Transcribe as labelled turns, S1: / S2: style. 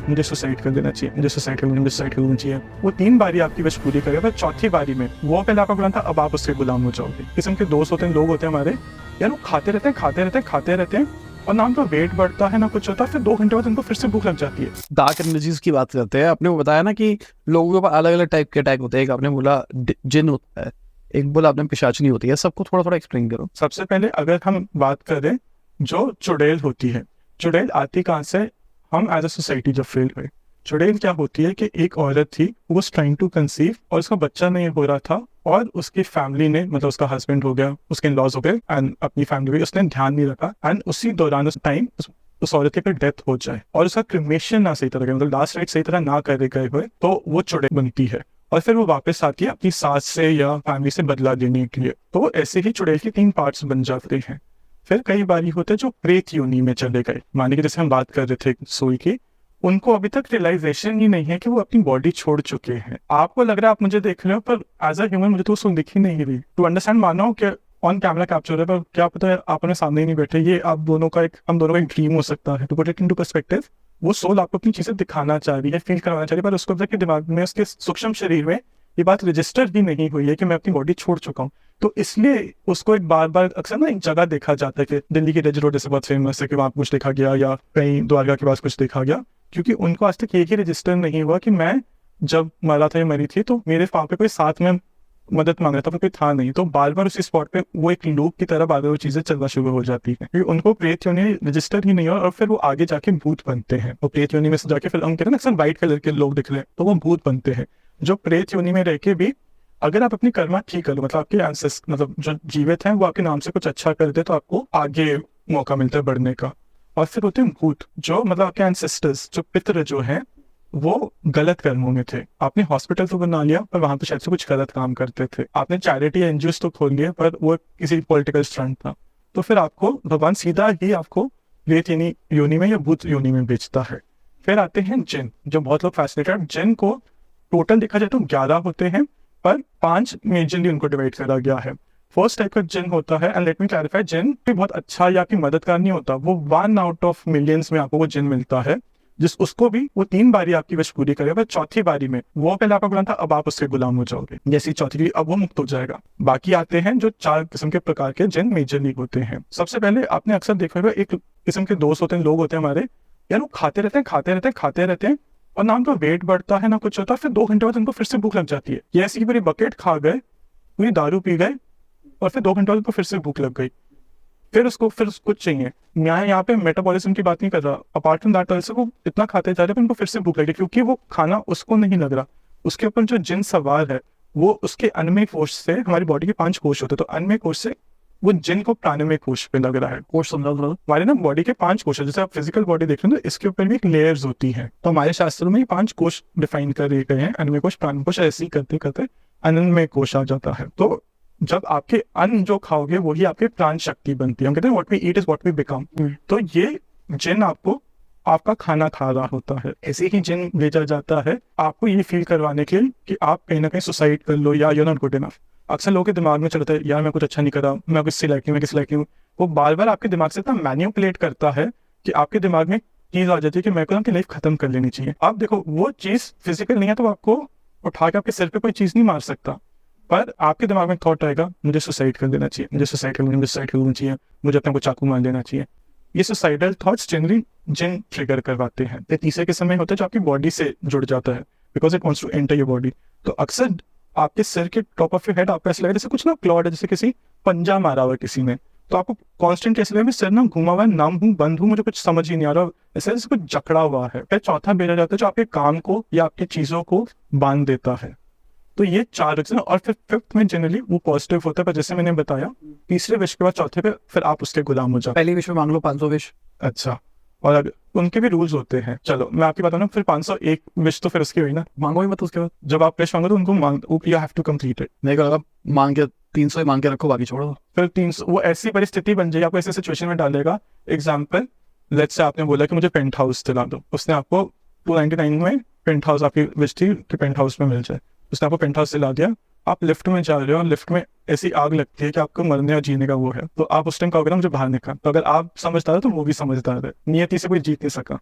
S1: मुझे सुसाइड कर देना चाहिए, मुझे सुसाइड कर लेना चाहिए। वो 3 बारी आपकी विश पूरी करे, पर चौथी बारी में वो पहले आपका गुलाम था, अब आप उसके गुलाम हो जाओगे। किस्म के दोस्त होते हैं, लोग होते हैं हमारे, यार वो खाते रहते हैं और ना उनका वेट बढ़ता है ना कुछ होता है, फिर 2 घंटे बाद उनको फिर से भूख लग जाती है।
S2: डार्क एनर्जीज की बात करते हैं। आपने वो बताया ना कि लोगों के ऊपर अलग अलग टाइप के अटैक होते हैं। एक आपने बोला जिन होता है, एक बोला आपने पिशाचनी होती है। सबको थोड़ा थोड़ा एक्सप्लेन करो।
S1: सबसे पहले अगर हम बात करें जो चुड़ैल होती है, चुड़ैल आती कहाँ से? हम एज अ सोसाइटी जब फेल हुए। चुड़ैल क्या होती है कि एक औरत थी, वो वाज ट्राइंग टू कंसीव और उसका बच्चा नहीं हो रहा था, और उसकी फैमिली ने, मतलब उसका हस्बैंड हो गया, उसके इन-लॉज हो गए एंड अपनी फैमिली भी उसने ध्यान नहीं रखा, एंड उसी दौरान उस टाइम उस औरत की डेथ हो जाए और उसका क्रिमेशन ना सही तरह, मतलब लास्ट राइट सही तरह ना करे गए हुए, तो वो चुड़ैल बनती है और फिर वो वापस आती है अपनी सास से या फैमिली से बदला लेने के लिए। तो ऐसे ही चुड़ैल के 3 पार्ट्स बन जाते हैं। फिर कई बारी होते हैं जो प्रेत योनि में चले गए, माने कि जैसे हम बात कर रहे थे सोई की, उनको अभी तक रियलाइजेशन ही नहीं है कि वो अपनी बॉडी छोड़ चुके हैं। आपको लग रहा है आप मुझे देख रहे हो, पर एज अ ह्यूमन मुझे तो वो दिख ही नहीं रही। टू अंडरस्टैंड, मानो कि ऑन कैमरा कैप्चर है, पर क्या पता है आप अपने सामने ही नहीं बैठे। ये आप दोनों का हम दोनों का एक ड्रीम हो सकता है। To put it into perspective, वो सोल आपको अपनी चीजें दिखाना चाह रही है, फील करवाना चाह रही है, पर उसको अपने दिमाग में, उसके सूक्ष्म शरीर में ये बात रजिस्टर ही नहीं हुई है कि मैं अपनी बॉडी छोड़ चुका हूँ। तो इसलिए उसको एक बार बार अक्सर ना एक जगह देखा जाता है कि दिल्ली की रेज रोड जैसे बहुत फेमस है कि वहाँ कुछ देखा गया, या कहीं द्वारका के पास कुछ देखा गया, क्योंकि उनको आज तक यही रजिस्टर नहीं हुआ कि मैं जब मरा था या मरी थी तो मेरे वहाँ पे कोई साथ में मदद मांग रहा था, पर कोई था नहीं। तो बार बार उसी स्पॉट पे वो एक लूप की तरह बार बार वो चीजें चलना शुरू हो जाती है, क्योंकि उनको प्रेत योनि रजिस्टर ही नहीं हुआ, और फिर वो आगे जाके भूत बनते हैं। वो प्रेत योनि में से जाके फिर हम कहते हैं ना अक्सर व्हाइट कलर के लोग दिख रहे हैं, तो वो भूत बनते हैं। जो प्रेत योनि में रह के भी अगर आप अपनी कर्मा ठीक कर लो, मतलब आपके एंसेस्टर, मतलब जो जीवित हैं, वो आपके नाम से कुछ अच्छा कर दे, तो आपको आगे मौका मिलता है बढ़ने का। और फिर होते हैं भूत, जो मतलब आपके एंसेस्टर्स, जो पितृ जो हैं, वो गलत कर्मों में थे। आपने हॉस्पिटल तो बना लिया, पर वहां पे शायद से कुछ गलत काम करते थे। आपने चैरिटी एनजीओस तो खोल लिया, पर वो किसी पॉलिटिकल स्टंट था। तो फिर आपको भगवान सीधा ही आपको प्रेत योनि में या भूत योनि में बेचता है। फिर आते हैं जिन, जो बहुत लोग फैसिनेटेड। जिन को टोटल देखा जाए तो 11 होते हैं, पर 5 मेजरली उनको डिवाइड करा गया है। फर्स्ट टाइप का जिन होता है, एंड लेट मी क्लैरिफाई, जिन भी बहुत अच्छा या आपकी मददगार नहीं होता। वो 1 आउट ऑफ मिलियंस में आपको वो जिन मिलता है, जिस उसको भी वो 3 बारी आपकी विश पूरी करेगा, पर चौथी बारी में वो पहले आपका गुलाम था, अब आप उसके गुलाम हो जाओगे। जैसी चौथी, अब वो मुक्त हो जाएगा। बाकी आते हैं जो 4 किस्म के प्रकार के जिन मेजरली होते हैं। सबसे पहले आपने अक्सर देखा होगा, एक किस्म के दोस्त होते हैं, लोग होते हैं हमारे, यार वो खाते रहते हैं और ना उनका वेट बढ़ता है ना कुछ होता है, फिर 2 घंटे बाद उनको फिर से भूख लग जाती है। ये ऐसी पूरी बकेट खा गए, पूरी दारू पी गए, और फिर 2 घंटे बाद उनको फिर से भूख लग गई, फिर कुछ चाहिए। मैं यहाँ पे मेटाबॉलिज्म की बात नहीं कर रहा, अपार्ट फ्रॉम दैट ऑल्सो वो इतना खाते जा रहे हैं, उनको फिर से भूख लग रही, क्योंकि वो खाना उसको नहीं लग रहा। उसके ऊपर जो जिन सवार है, वो उसके अन्नमय कोश से, हमारी बॉडी के 5 कोश होते हैं, तो अन्नमय कोश से वो जिन को प्राणमय कोश पे लग रहा है। कोश समझा दो, हमारे ना बॉडी के 5 कोश है। जैसे आप फिजिकल बॉडी देख रहे हो, तो इसके ऊपर भी एक लेयर्स होती है। तो हमारे शास्त्रों में 5 कोश डिफाइन कर गए हैं, अन्नमय कोश, प्राणमय कोश, ऐसे ही करते करते अन्नमय कोश आ जाता है। तो जब आपके अन्न जो खाओगे वही आपके प्राण शक्ति बनती है। हम कहते हैं what we eat is what we become. तो ये जिन आपको आपका खाना खा रहा होता है। ऐसे ही जिन भेजा जाता है आपको ये फील करवाने के लिए कि आप कहीं ना कहीं सुसाइड कर लो, या यू नॉट गुड इनफ। अक्सर लोगों के दिमाग में चलता है, यार मैं कुछ अच्छा नहीं कर रहा, मैं किससे लायक नहीं, मैं किस लायक नहीं हूँ। वो बार बार आपके दिमाग से इतना मैनिपुलेट करता है कि आपके दिमाग में चीज आ जाती है कि मेरे को अपनी लाइफ खत्म कर लेनी चाहिए। आप देखो, वो चीज फिजिकल नहीं है, तो आपको उठा के आपके सिर पे कोई चीज नहीं मार सकता, पर आपके दिमाग में थॉट आएगा, मुझे सुसाइड कर देना चाहिए, मुझे सुसाइड कर लेना चाहिए, मुझे अपने को चाकू मार लेना चाहिए। ये सुसाइडल थॉट्स जनरली जिन ट्रिगर करवाते हैं। तो तीसरे किस्म में होता है जो आपकी बॉडी से जुड़ जाता है, because it wants to enter your body. तो अक्सर आपके सिर के टॉप ऑफ योर हेड आपको ऐसा लगेगा जैसे कुछ ना क्लॉड है, जैसे किसी पंजा मारा हुआ किसी ने। तो आपको कॉन्स्टेंट ऐसे लगेगा सिर ना घुमा हुआ है, नम हूँ, बंद हूँ, मुझे कुछ समझ ही नहीं आ रहा, ऐसे जैसे कुछ जकड़ा हुआ है। फिर चौथा भेजा जाता है जो आपके काम को या आपकी चीजों को बांध देता है। तो ये 4 रीजन। और फिर 5th में जनरली वो पॉजिटिव होता है, पर जैसे मैंने बताया, तीसरे विश के बाद चौथे पे फिर आप उसके गुलाम हो जाओ।
S2: पहली विश में मांग लो 500 विश।
S1: अच्छा, और अगर उनके भी रूल्स होते हैं। चलो मैं आपकी बताऊँ ना, फिर 501 विश तो फिर उसकी हुई ना,
S2: मांगो ही मत उसके बाद।
S1: जब आप विश मांगो तो उनको you have to complete it.
S2: मेरे को लगा मांग के 300 ही मांग के रखो, बाकी छोड़ो।
S1: फिर 300 वो ऐसी परिस्थिति बन जाएगी, आपको ऐसे सिचुएशन में डालेगा। एग्जाम्पल, लेट्स से आपने बोला कि मुझे पेंट हाउस दिला दो, उसने आपको 299 में पेंट हाउस, आपकी विश थी कि पेंट हाउस में मिल जाए, उसने आपको पेंट हाउस दिला दिया। आप लिफ्ट में जा रहे हो और लिफ्ट में ऐसी आग लगती है कि आपको मरने और जीने का वो है, तो आप उस टाइम कहोगे ना मुझे बाहर निकल। तो अगर आप समझदार हो तो वो भी समझदार है, नियति से कोई जीत नहीं सका।